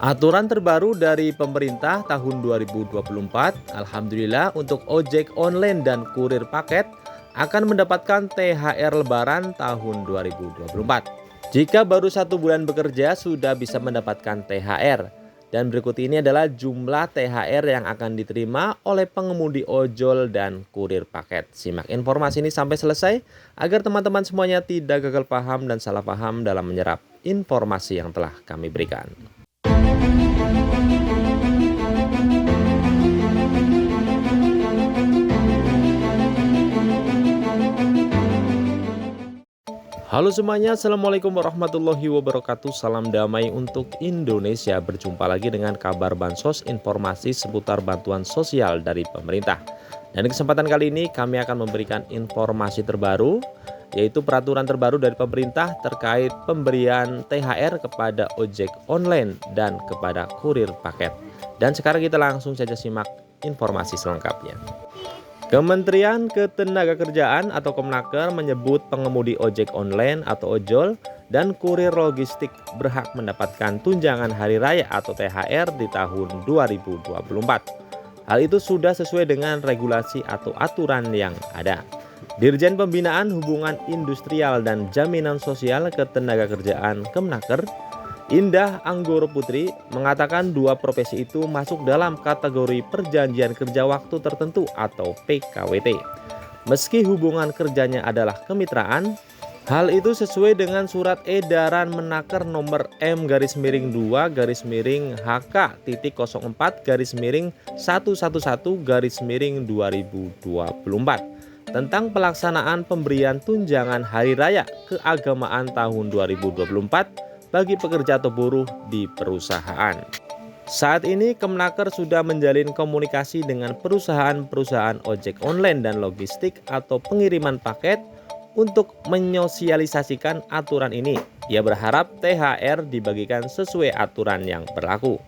Aturan terbaru dari pemerintah tahun 2024, alhamdulillah untuk ojek online dan kurir paket akan mendapatkan THR Lebaran tahun 2024. Jika baru 1 bulan bekerja sudah bisa mendapatkan THR. Dan berikut ini adalah jumlah THR yang akan diterima oleh pengemudi ojol dan kurir paket. Simak informasi ini sampai selesai agar teman-teman semuanya tidak gagal paham dan salah paham dalam menyerap informasi yang telah kami berikan. Halo semuanya, Assalamualaikum warahmatullahi wabarakatuh. Salam damai untuk Indonesia. Berjumpa lagi dengan kabar Bansos, informasi seputar bantuan sosial dari pemerintah. Dan di kesempatan kali ini kami akan memberikan informasi terbaru, yaitu peraturan terbaru dari pemerintah terkait pemberian THR kepada ojek online dan kepada kurir paket. Dan sekarang kita langsung saja simak informasi selengkapnya. Kementerian Ketenagakerjaan atau Kemenaker menyebut pengemudi ojek online atau ojol dan kurir logistik berhak mendapatkan tunjangan hari raya atau THR di tahun 2024. Hal itu sudah sesuai dengan regulasi atau aturan yang ada. Dirjen Pembinaan Hubungan Industrial dan Jaminan Sosial Ketenagakerjaan Kemenaker, Indah Anggoro Putri, mengatakan dua profesi itu masuk dalam kategori perjanjian kerja waktu tertentu atau PKWT. Meski hubungan kerjanya adalah kemitraan, hal itu sesuai dengan surat edaran Menaker nomor M-2-HK-04-111-2024 tentang pelaksanaan pemberian tunjangan hari raya keagamaan tahun 2024 bagi pekerja atau buruh di perusahaan. Saat ini Kemenaker sudah menjalin komunikasi dengan perusahaan-perusahaan ojek online dan logistik atau pengiriman paket untuk menyosialisasikan aturan ini. Ia berharap THR dibagikan sesuai aturan yang berlaku.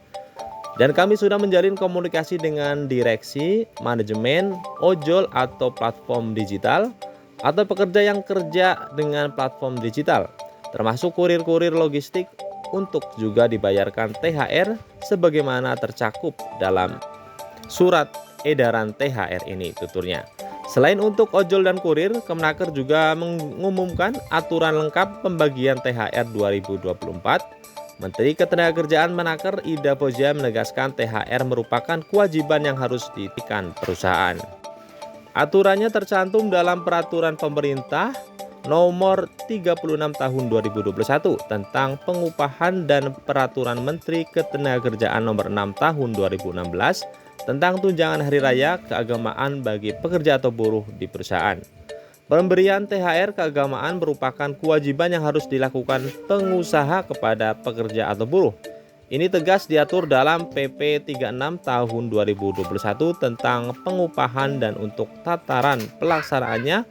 Dan kami sudah menjalin komunikasi dengan direksi, manajemen, ojol atau platform digital, atau pekerja yang kerja dengan platform digital, termasuk kurir-kurir logistik, untuk juga dibayarkan THR sebagaimana tercakup dalam surat edaran THR ini, tuturnya. Selain untuk ojol dan kurir, Kemenaker juga mengumumkan aturan lengkap pembagian THR 2024. Menteri Ketenagakerjaan Menaker Ida Fauzia menegaskan THR merupakan kewajiban yang harus diberikan perusahaan. Aturannya tercantum dalam peraturan pemerintah nomor 36 tahun 2021 tentang pengupahan dan peraturan Menteri Ketenagakerjaan nomor 6 tahun 2016 tentang tunjangan hari raya keagamaan bagi pekerja atau buruh di perusahaan. Pemberian THR keagamaan merupakan kewajiban yang harus dilakukan pengusaha kepada pekerja atau buruh. Ini tegas diatur dalam PP 36 tahun 2021 tentang pengupahan, dan untuk tataran pelaksanaannya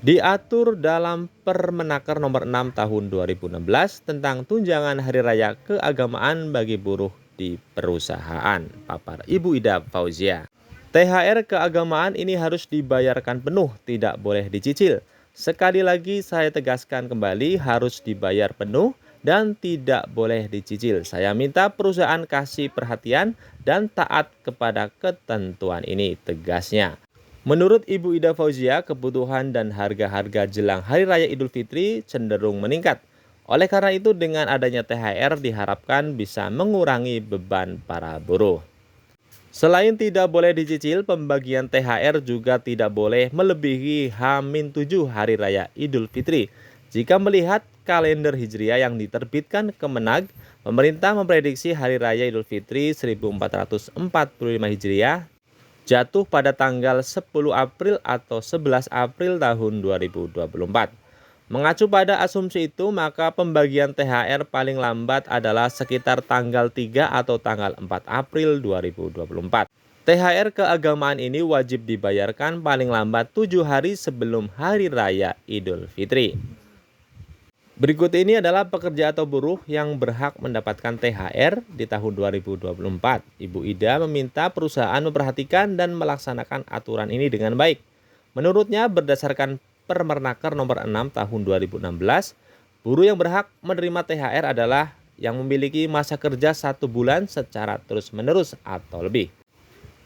diatur dalam Permenaker nomor 6 tahun 2016 tentang tunjangan hari raya keagamaan bagi buruh di perusahaan, papar Ibu Ida Fauzia. THR keagamaan ini harus dibayarkan penuh, tidak boleh dicicil. Sekali lagi saya tegaskan kembali, harus dibayar penuh dan tidak boleh dicicil. Saya minta perusahaan kasih perhatian dan taat kepada ketentuan ini, tegasnya. Menurut Ibu Ida Fauzia, kebutuhan dan harga-harga jelang Hari Raya Idul Fitri cenderung meningkat. Oleh karena itu, dengan adanya THR diharapkan bisa mengurangi beban para buruh. Selain tidak boleh dicicil, pembagian THR juga tidak boleh melebihi H-7 Hari Raya Idul Fitri. Jika melihat kalender Hijriah yang diterbitkan Kemenag, pemerintah memprediksi Hari Raya Idul Fitri 1445 Hijriah jatuh pada tanggal 10 April atau 11 April tahun 2024. Mengacu pada asumsi itu, maka pembagian THR paling lambat adalah sekitar tanggal 3 atau tanggal 4 April 2024. THR keagamaan ini wajib dibayarkan paling lambat 7 hari sebelum Hari Raya Idul Fitri. Berikut ini adalah pekerja atau buruh yang berhak mendapatkan THR di tahun 2024. Ibu Ida meminta perusahaan memperhatikan dan melaksanakan aturan ini dengan baik. Menurutnya, berdasarkan Permenaker nomor 6 tahun 2016, buruh yang berhak menerima THR adalah yang memiliki masa kerja 1 bulan secara terus-menerus atau lebih.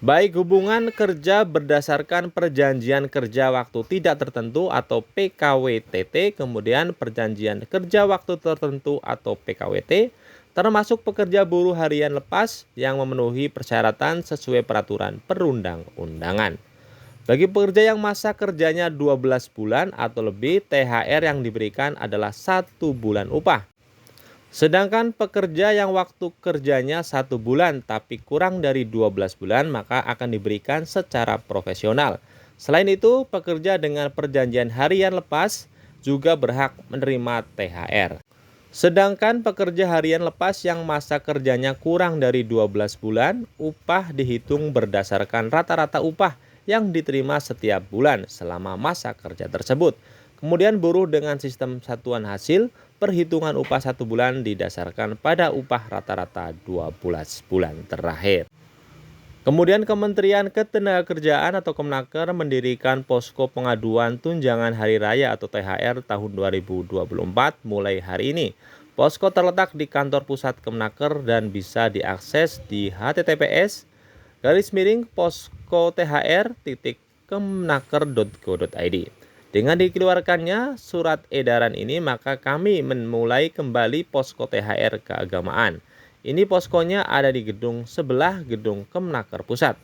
Baik hubungan kerja berdasarkan perjanjian kerja waktu tidak tertentu atau PKWTT, kemudian perjanjian kerja waktu tertentu atau PKWT, termasuk pekerja buruh harian lepas yang memenuhi persyaratan sesuai peraturan perundang-undangan. Bagi pekerja yang masa kerjanya 12 bulan atau lebih, THR yang diberikan adalah 1 bulan upah. Sedangkan pekerja yang waktu kerjanya 1 bulan tapi kurang dari 12 bulan maka akan diberikan secara profesional. Selain itu, pekerja dengan perjanjian harian lepas juga berhak menerima THR. Sedangkan pekerja harian lepas yang masa kerjanya kurang dari 12 bulan, upah dihitung berdasarkan rata-rata upah yang diterima setiap bulan selama masa kerja tersebut. Kemudian buruh dengan sistem satuan hasil, perhitungan upah 1 bulan didasarkan pada upah rata-rata 12 bulan terakhir. Kemudian Kementerian Ketenagakerjaan atau Kemnaker mendirikan posko pengaduan tunjangan hari raya atau THR tahun 2024 mulai hari ini. Posko terletak di kantor pusat Kemnaker dan bisa diakses di https://poskothr.kemnaker.go.id. Dengan dikeluarkannya surat edaran ini, maka kami memulai kembali posko THR keagamaan. Ini poskonya ada di gedung sebelah gedung Kemnaker Pusat.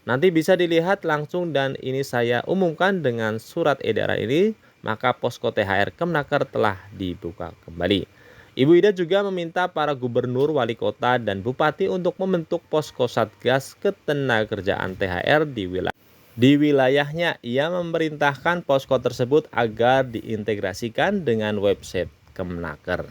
Nanti bisa dilihat langsung dan ini saya umumkan dengan surat edaran ini, maka posko THR Kemnaker telah dibuka kembali. Ibu Ida juga meminta para gubernur, wali kota, dan bupati untuk membentuk posko Satgas Ketenagakerjaan THR di wilayahnya. Ia memerintahkan posko tersebut agar diintegrasikan dengan website Kemnaker.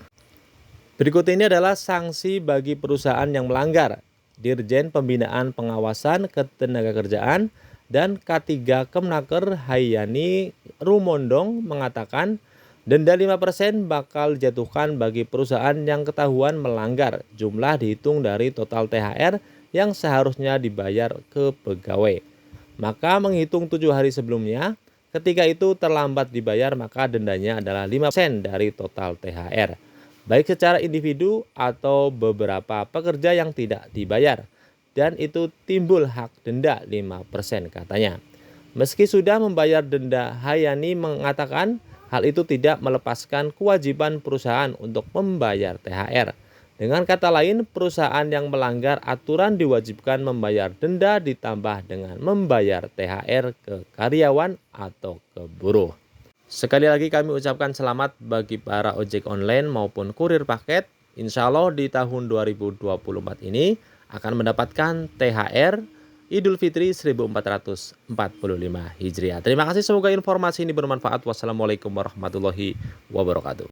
Berikut ini adalah sanksi bagi perusahaan yang melanggar. Dirjen Pembinaan Pengawasan Ketenagakerjaan dan K3 Kemnaker Hayani Rumondong mengatakan denda 5% bakal dijatuhkan bagi perusahaan yang ketahuan melanggar. Jumlah dihitung dari total THR yang seharusnya dibayar ke pegawai. Maka menghitung 7 hari sebelumnya, ketika itu terlambat dibayar maka dendanya adalah 5% dari total THR. Baik secara individu atau beberapa pekerja yang tidak dibayar. Dan itu timbul hak denda 5% katanya. Meski sudah membayar denda, Hayani mengatakan hal itu tidak melepaskan kewajiban perusahaan untuk membayar THR. Dengan kata lain, perusahaan yang melanggar aturan diwajibkan membayar denda ditambah dengan membayar THR ke karyawan atau ke buruh. Sekali lagi kami ucapkan selamat bagi para ojek online maupun kurir paket. Insya Allah di tahun 2024 ini akan mendapatkan THR Idul Fitri 1445 Hijriah. Terima kasih, semoga informasi ini bermanfaat. Wassalamualaikum warahmatullahi wabarakatuh.